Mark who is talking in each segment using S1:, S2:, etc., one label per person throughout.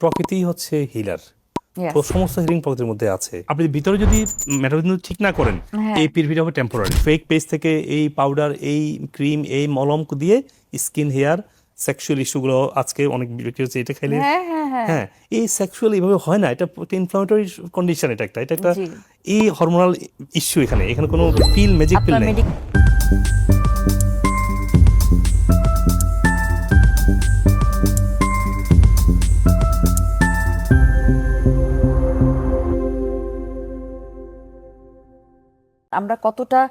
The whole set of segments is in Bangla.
S1: প্রকৃতি হচ্ছে হিলার।
S2: Yes.
S1: তো সমস্ত হিলিং প্রকৃতির মধ্যে আছে। আপনি ভিতরে যদি মেটাবলিজম ঠিক না করেন,
S2: হ্যাঁ।
S1: এই পিরিয়ড হবে টেম্পোরারি। ফেক পেজ থেকে এই পাউডার, এই ক্রিম, এই মলম দিয়ে স্কিন, হেয়ার, সেক্সুয়াল ইস্যুগুলো আজকে অনেক ব্যক্তি হচ্ছে এটা খাইলে। হ্যাঁ, এই সেক্সুয়াল এইভাবে হয় না, এটা ইনফ্লামেটরি কন্ডিশন, এটা একটা
S2: জি।
S1: এই হরমোনাল ইস্যু। এখানে কোনো পিল, ম্যাজিক পিল
S2: আপনার
S1: নেই।
S2: আমরা কতটা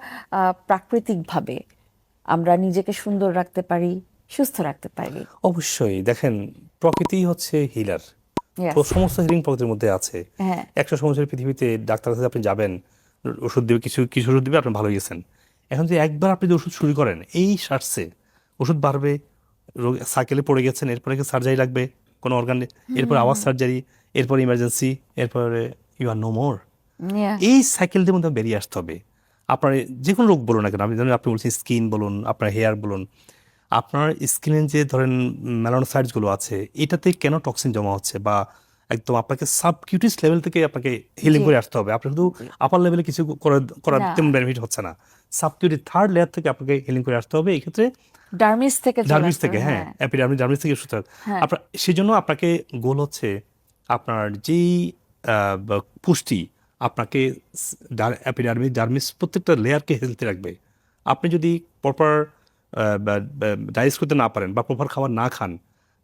S2: প্রাকৃতিকভাবে আমরা নিজেকে সুন্দর রাখতে পারি, সুস্থ রাখতে পারি?
S1: অবশ্যই দেখেন, প্রকৃতি হচ্ছে হিলার।
S2: Yes.
S1: তো সমস্ত হিলিং প্রকৃতির মধ্যে আছে।
S2: হ্যাঁ।
S1: একটা সমস্যার পৃথিবীতে ডাক্তার কাছে আপনি যাবেন, ওষুধ দেবে, কিছু ওষুধ দেবে, আপনি ভালো গেছেন। এখন যে একবার আপনি যে ওষুধ শুরু করেন, এই সারছে ওষুধ বাড়বে, রোগ সাইকেলে পড়ে গেছেন, এরপরে সার্জারি লাগবে কোনো অর্গানে, এরপর আবার সার্জারি, এরপর ইমার্জেন্সি, এরপরে you are no more.
S2: Yeah.
S1: এই সাইকেলদের মধ্যে বেরিয়ে আসতে হবে। আপনার যে কোনো রোগ বলুন না কেন, আপনি বলছেন স্কিন বলুন, আপনার হেয়ার বলুন, আপনার স্কিনের যে ধরেন মেলানোসাইটসগুলো আছে, এটাতে কেন টক্সিন জমা হচ্ছে, বা একদম আপনাকে সাবকিউটিস লেভেল থেকে আপনাকে হিলিং করে আসতে হবে। আপনি শুধু আপার লেভেলে কিছু করার
S2: না।
S1: তেমন বেনিফিট হচ্ছে না। সাবকিউটি থার্ড লেয়ার থেকে আপনাকে হিলিং করে আসতে হবে। এই ক্ষেত্রে
S2: ডার্মিস থেকে
S1: জার্মিস থেকে, হ্যাঁ, এপিডার্মিস, জার্মিস থেকে সুস্থ। আপনার সেজন্য আপনাকে গোল হচ্ছে আপনার যেই পুষ্টি আপনাকে এপিডার্মিস, জার্মিস প্রত্যেকটা লেয়ারকে হেলথে রাখবে। আপনি যদি প্রপার ডাইজেস্ট করতে না পারেন বা প্রপার খাবার না খান,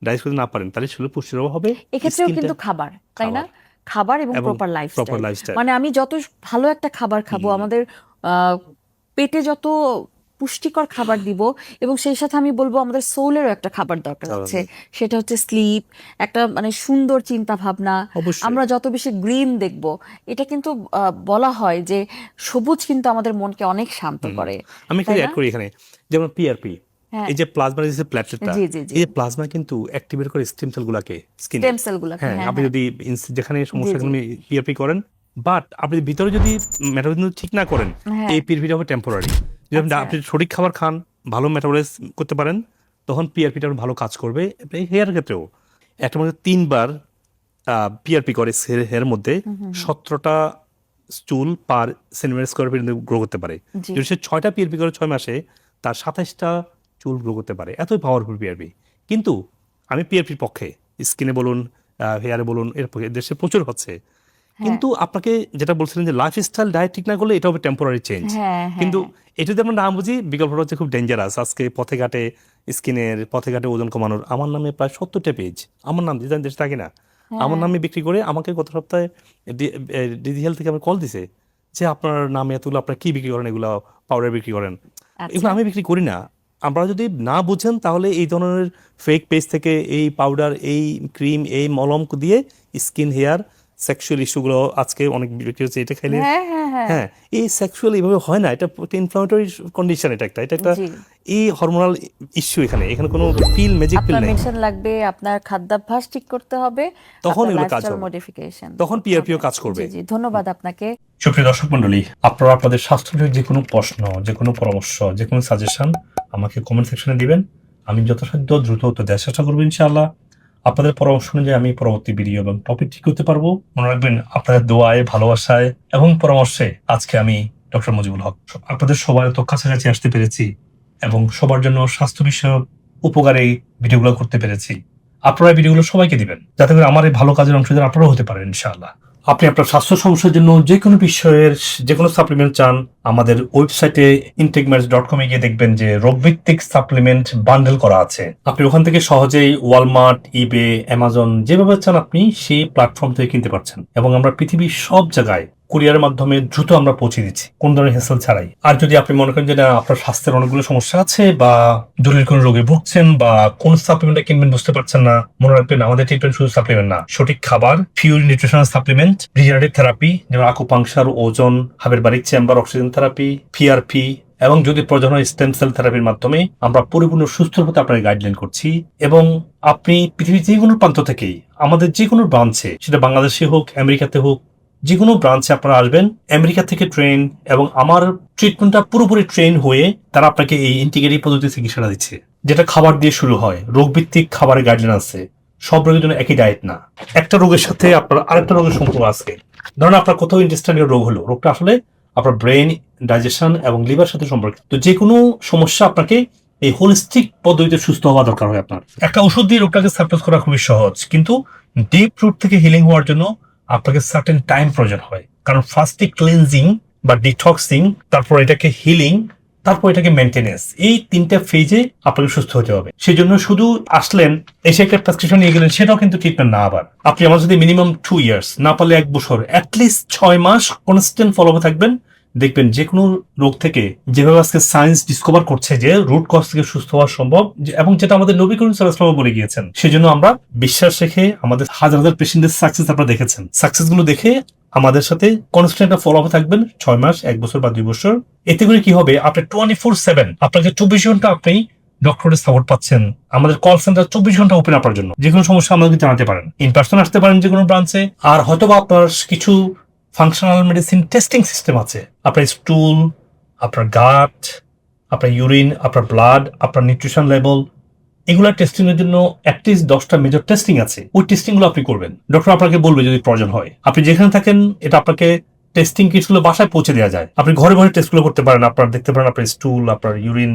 S1: ডাইজেস্ট করতে না পারেন, তাহলে শরীরে পুষ্টির অভাব হবে।
S2: এক্ষেত্রেও কিন্তু খাবার, তাই না? খাবার এবং প্রপার লাইফস্টাইল। মানে আমি যত ভালো একটা খাবার খাবো, আমাদের পেটে যত পুষ্টিকর খাবার দিব, এবং সেই সাথে আমি বলবো আমাদের সোলেরও একটা খাবার দরকার আছে, সেটা হচ্ছে স্লিপ, একটা মানে সুন্দর চিন্তা ভাবনা। আমরা যত বেশি গ্রিন দেখব, এটা কিন্তু বলা হয় যে সবুজ কিন্তু আমাদের মনকে অনেক শান্ত করে।
S1: আমি এখানে অ্যাড করি, এখানে যেমন পিআরপি, এই যে প্লাজমা, যে প্ল্যাটলেটটা, এই যে প্লাজমা কিন্তু অ্যাক্টিভেট করে স্টেম সেলগুলোকে,
S2: স্টেম সেলগুলোকে।
S1: হ্যাঁ, আপনি যদি যেখানে সমস্যা পিআরপি করেন, বাট আপনি ভিতরে যদি মেটাবলিজম ঠিক না করেন, এই পিআরপিটা হবে টেম্পোরারি। যদি আপনি সঠিক খাবার খান, ভালো মেটাবলাইজ করতে পারেন, তখন পিআরপিটা ভালো কাজ করবে। হেয়ার ক্ষেত্রেও একটা মধ্যে 3 বার পিআরপি করে হেয়ার মধ্যে 17টা চুল পার সেন্টিমিটার স্কোয়ার ফিট গ্রো করতে পারে। যদি সে 6টা পিআরপি করে 6 মাসে, তার 27টা চুল গ্রো করতে পারে। এতই পাওয়ারফুল পিআরপি। কিন্তু আমি পিআরপির পক্ষে, স্কিনে বলুন, হেয়ারে বলুন, এর দেশে প্রচুর হচ্ছে। কিন্তু আপনাকে যেটা বলছিলেন যে লাইফস্টাইল ডায়েট ঠিক না করলে এটা হবে টেম্পোরারি চেঞ্জ। কিন্তু এটা যদি আমরা না বুঝি, বিকল্পটা হচ্ছে খুব ডেঞ্জারাস। আজকে পথে ঘাটে স্কিনের, পথে ঘাটে ওজন কমানোর, আমার নামে প্রায় 70টা পেজ, আমার নাম ডিজাইন দেশে থাকে না, আমার নামে বিক্রি করে। আমাকে গত সপ্তাহে ডিজি হেলথ থেকে আমি কল দিছে যে আপনার নামে এতগুলো, আপনার কি বিক্রি করেন, এগুলো পাউডার বিক্রি করেন, এগুলো আমি বিক্রি করি না। আমরা যদি না বুঝেন, তাহলে এই ধরনের ফেক পেজ থেকে এই পাউডার, এই ক্রিম, এই মলম দিয়ে স্কিন, হেয়ার, সেক্সুয়াল ইস্যুগুলো আজকে অনেক ব্যক্তি হচ্ছে এটা খাইলে। হ্যাঁ, এই সেক্সুয়াল এইভাবে হয় না, এটা ইনফ্লামেটরি কন্ডিশন, এটা একটা এই হরমোনাল ইস্যু। এখানে কোনো পিল, ম্যাজিক পিল নেই।
S2: মেডিসিন লাগবে, আপনার খাদ্যাভ্যাস ঠিক করতে হবে,
S1: তখন এগুলো কাজ হবে,
S2: মডিফিকেশন,
S1: তখন পিআরপিও কাজ করবে।
S2: জি, ধন্যবাদ আপনাকে।
S1: সুপ্রিয় দর্শক মণ্ডলী, আপনারা আপনাদের স্বাস্থ্য বিষয়ক যে কোনো প্রশ্ন, যে কোনো পরামর্শ, যে কোনো সাজেশন আমাকে কমেন্ট সেকশনে দিবেন। আমি যথাসাধ্য দ্রুত উত্তর দেওয়ার চেষ্টা করবো ইনশাআল্লাহ। আপনাদের পরামর্শ অনুযায়ী আমি পরবর্তী ভিডিও এবং টপিক ঠিক করতে পারবো। মনে রাখবেন, আপনাদের দোয়ায়, ভালোবাসায় এবং পরামর্শে আজকে আমি ডক্টর মুজিবুল হক আপনাদের সবার এত কাছাকাছি আসতে পেরেছি এবং সবার জন্য স্বাস্থ্য বিষয়ক উপকারী ভিডিওগুলো করতে পেরেছি। আপনারা ভিডিওগুলো সবাইকে দিবেন, যাতে করে আমার এই ভালো কাজের অংশীদার আপনারাও হতে পারেন ইনশাআল্লাহ। আপনি আপনার স্বাস্থ্য সমস্যার জন্য যে কোনো বিষয়ের যে কোনো সাপ্লিমেন্ট চান, আমাদের ওয়েবসাইটে intakematch.com গিয়ে দেখবেন যে রোগভিত্তিক সাপ্লিমেন্ট বান্ডেল করা আছে। আপনি ওখান থেকে সহজেই ওয়ালমার্ট, ইবে, অ্যামাজন, যেভাবে চান আপনি সেই প্ল্যাটফর্ম থেকে কিনতে পারছেন। এবং আমরা পৃথিবীর সব জায়গায় কুরিয়ারের মাধ্যমে দ্রুত আমরা পৌঁছে দিচ্ছি, কোন ধরনের হেসেল ছাড়াই। আর যদি আপনি মনে করেন যে না, আপনার স্বাস্থ্যের অনেকগুলো সমস্যা আছে, বা জরুরি কোনো রোগে ভুগছেন, বা কোন সাপ্লিমেন্টটা কিনবেন বুঝতে পারছেন না, মনে রাখবেন আমাদের ট্রিটমেন্ট শুধু সাপ্লিমেন্ট না, সঠিক খাবার, pure nutritional supplement, regenerative therapy যেমন আকুপাংশার, ওজন, hyperbaric chamber, oxygen therapy, PRP, এবং যদি প্রয়োজন হয় স্টেম সেল থেরাপির মাধ্যমে আমরা পরিপূর্ণ সুস্থ হতে আপনাকে গাইডলাইন করছি। এবং আপনি পৃথিবীর যে কোনো প্রান্ত থেকেই আমাদের যে কোনো ব্রাঞ্চে, সেটা বাংলাদেশে হোক, আমেরিকাতে হোক, যে কোনো ব্রাঞ্চে আপনারা আসবেন, আমেরিকা থেকে ট্রেন, এবং আমার ট্রিটমেন্টটা পুরোপুরি ট্রেন হয়ে তারা আপনাকে এই ইন্টিগ্রেটিভ পদ্ধতি চিকিৎসাটা দিচ্ছে, যেটা খাবার দিয়ে শুরু হয়। রোগভিত্তিক খাবারের গাইডলাইন আছে, সব রোগের জন্য একই ডায়েট না। একটা রোগের সাথে আপনার আরেকটা রোগের সম্পর্ক আছে। ধরুন আপনার কোথাও ইন্টেস্টাইনাল রোগ হলো, রোগটা আসলে আপনার ব্রেন, ডাইজেশন এবং লিভার সাথে সম্পর্কিত। তো যে কোনো সমস্যা আপনাকে এই হোলিস্টিক পদ্ধতিতে সুস্থ হওয়া দরকার হয় আপনার। একটা ওষুধ দিয়ে রোগটাকে সাপ্রেস করা খুবই সহজ, কিন্তু ডিপ রুট থেকে হিলিং হওয়ার জন্য আপনাকে সার্টেন টাইম প্রয়োজন হয়। কারণ ফার্স্টে ক্লিনজিং বা ডিটক্সিং, তারপর এটাকে হিলিং, তারপর এটাকে মেনটেনেন্স, এই তিনটা ফেজে আপনাকে সুস্থ হতে হবে। সেই জন্য শুধু আসলেন, এসে একটা প্রেসক্রিপশন নিয়ে গেলেন, সেটাও কিন্তু ট্রিটমেন্ট না। আবার আপনি আমার যদি মিনিমাম 2 years, না পারলে 1 বছর, অ্যাটলিস্ট 6 মাস কনস্ট্যান্ট ফলো আপ থাকবেন, দেখবেন যে কোনো রোগ থেকে যেভাবে আজকে সায়েন্স ডিসকভার করছে যে রুট কজ থেকে সুস্থ হওয়া সম্ভব, এবং যেটা আমাদের নবী করিম সাল্লাল্লাহু আলাইহি ওয়াসাল্লাম বলে গিয়েছেন। সেজন্য আমরা বিশ্বাস রেখে আমাদের হাজার হাজার পেশেন্টের সাকসেস আপনারা দেখেছেন, সাকসেস গুলো দেখে আমাদের সাথে কনস্ট্যান্ট ফলো আপ থাকবেন 6 মাস, 1 বছর বা 2 বছর। এতে করে কি হবে, আপনি 24/7 আপনাকে 24 ঘন্টা আপনি ডক্টরের সাপোর্ট পাচ্ছেন। আমাদের কল সেন্টার 24 ঘন্টা ওপেন আপনার জন্য। যে কোনো সমস্যা আমাদেরকে জানাতে পারেন, ইন পার্সন আসতে পারেন যে কোনো ব্রাঞ্চে। আর হয়তো বা আপনার কিছু ফাংশনাল মেডিসিন টেস্টিং সিস্টেম আছে, আপনার স্টুল, আপনার গাট, আপনার ইউরিন, আপনার ব্লাড, আপনার নিউট্রিশন লেভেল, এগুলা টেস্টিং এর জন্য অ্যাটলিস্ট 10টা মেজর টেস্টিং আছে। ওই টেস্টিং গুলো আপনি করবেন, ডক্টর আপনাকে বলবে যদি প্রয়োজন হয়। আপনি যেখানে থাকেন এটা আপনাকে টেস্টিং কিটস গুলো বাসায় পৌঁছে দেওয়া যায়। আপনি ঘরে ঘরে টেস্ট গুলো করতে পারেন, আপনার দেখতে পারেন আপনার স্টুল, আপনার ইউরিন,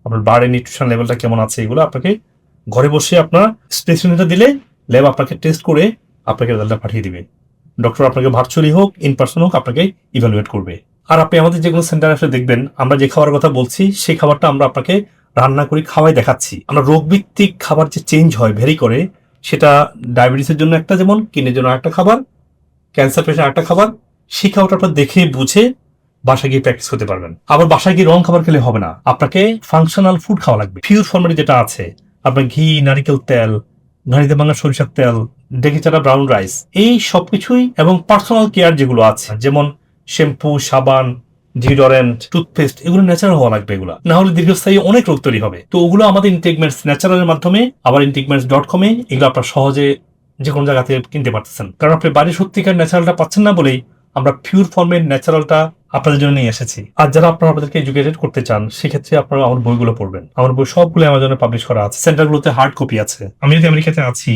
S1: আপনার ব্লাডের নিউট্রিশন লেভেলটা কেমন আছে। এগুলো আপনাকে ঘরে বসে আপনার স্পেসিমেনটা দিলে ল্যাব আপনাকে টেস্ট করে আপনাকে রেজাল্টটা পাঠিয়ে দিবে। ডক্টর আপনাকে ভার্চুয়ালি হোক, ইন পার্সন হোক, আপনাকে ইভ্যালুয়েট করবে। আর আপনি আমাদের যে কোনো সেন্টারে এসে দেখবেন আমরা যে খাবারের কথা বলছি সেই খাবারটা আমরা আপনাকে রান্না করে খাওয়াই দেখাচ্ছি। আমরা রোগভিত্তিক খাবার যে চেঞ্জ হয়, ভেরি করে, সেটা ডায়াবেটিসের জন্য একটা, যেমন কিডনির জন্য একটা খাবার, ক্যান্সার পেশেন্ট একটা খাবার, সেই খাবারটা আপনার দেখে বুঝে বাসায় গিয়ে প্র্যাকটিস করতে পারবেন। আবার বাসায় গিয়ে রং খাবার খেলে হবে না, আপনাকে ফাংশনাল ফুড খাওয়া লাগবে। পিওর ফর্মেটে যেটা আছে, আপনার ঘি, নারিকেল তেল, ঘানিতে ভাঙা সরিষার তেল, ডেকে চাটা ব্রাউন রাইস, এই সবকিছুই, এবং পার্সোনাল কেয়ার যেগুলো আছে, যেমন শ্যাম্পু, সাবান, ডিওডোরেন্ট, টুথপেস্ট, এগুলো ন্যাচারাল হওয়া লাগবে। এগুলো না হলে দীর্ঘস্থায়ী অনেক রোগ তৈরি হবে। তো ওগুলো আমাদের ইন্টিগমেন্টস ন্যাচারালের মাধ্যমে, আবার ইন্টিগমেন্টস.com এগুলো আপনার সহজে যে কোনো জায়গা থেকে কিনতে পারতেছেন। কারণ আপনি বাড়ির সত্যিকার ন্যাচারালটা পাচ্ছেন না বলেই আমরা পিওর ফর্মের ন্যাচারালটা আপনাদের জন্য নিয়ে এসেছি। আর যারা আপনারা আমাদেরকে এডুকেটেড করতে চান, সেক্ষেত্রে আপনারা আমার বইগুলো পড়বেন। আমার বই সবগুলো অ্যামাজনে পাবলিশ করা আছে, সেন্টারগুলোতে হার্ড কপি আছে। আমি যদি আমেরিকাতে আছি,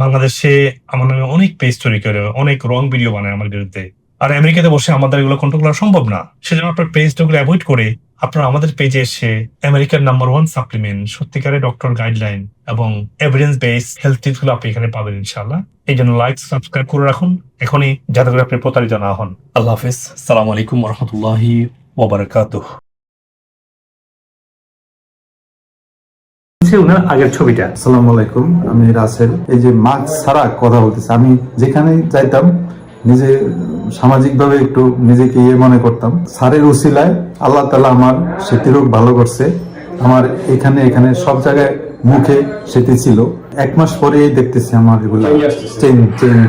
S1: বাংলাদেশে আমার নামে অনেক পেজ তৈরি করে অনেক রং ভিডিও বানায় আমার বিরুদ্ধে, আর আমেরিকাতে বসে আমাদের এগুলো কন্ট্রোল করা সম্ভব না। সেজন্য আপনার পেজগুলো অ্যাভয়েড করে আপনারা আমাদের পেজে এসে আমেরিকার নাম্বার 1 সাপ্লিমেন্ট, সত্যিকারের ডক্টর গাইডলাইন এবং এভিডেন্স বেস হেলথ টিপস গুলো আপনি এখানে পাবেন ইনশাআল্লাহ। এই জন্য লাইক, সাবস্ক্রাইব করে রাখুন এখনই, যাতে করে আপনি প্রতারিত না হন। আল্লাহ হাফেজ। আসসালামু আলাইকুম ওয়া রাহমাতুল্লাহি ওয়া বারাকাতুহু। উনার আগের ছবিটা।
S3: আসসালামু আলাইকুম, আমি রাসেল। এই যে মাস্ক ছাড়া কথা বলতেছি, আমি যেখানে যাইতাম নিজে সামাজিকভাবে একটু নিজেকে মনে করতাম। স্যারের উসিলায় আল্লাহ তাআলা আমার সেটি রোগ ভালো করছে। আমার এখানে সব জায়গায় মুখে সেটি ছিল। 1 মাস পরেই দেখতেছি আমার এগুলো চেঞ্জ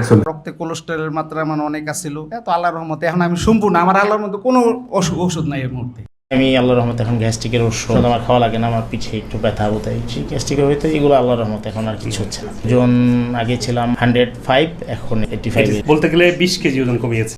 S3: চলে।
S4: রক্তে কোলেস্টেরলের মাত্রা আমার অনেক আছিল, তো আল্লাহর রহমতে এখন আমি সম্পূর্ণ, আমার আল্লাহর মধ্যে কোনো ওষুধ নাই এর মধ্যে।
S5: আমি আল্লাহর রহমতে এখন গ্যাস্ট্রিকের ওষুধ আমার খাওয়া লাগে না, আমার পিঠে একটু ব্যথা বোধহয় গ্যাস্ট্রিকের হইতে, এগুলো আল্লাহর রহমতে এখন আর কিছু হচ্ছে না। ওজন আগে ছিলাম 105, এখন 85।
S1: বলতে গেলে 20 কেজি ওজন কমিয়েছে।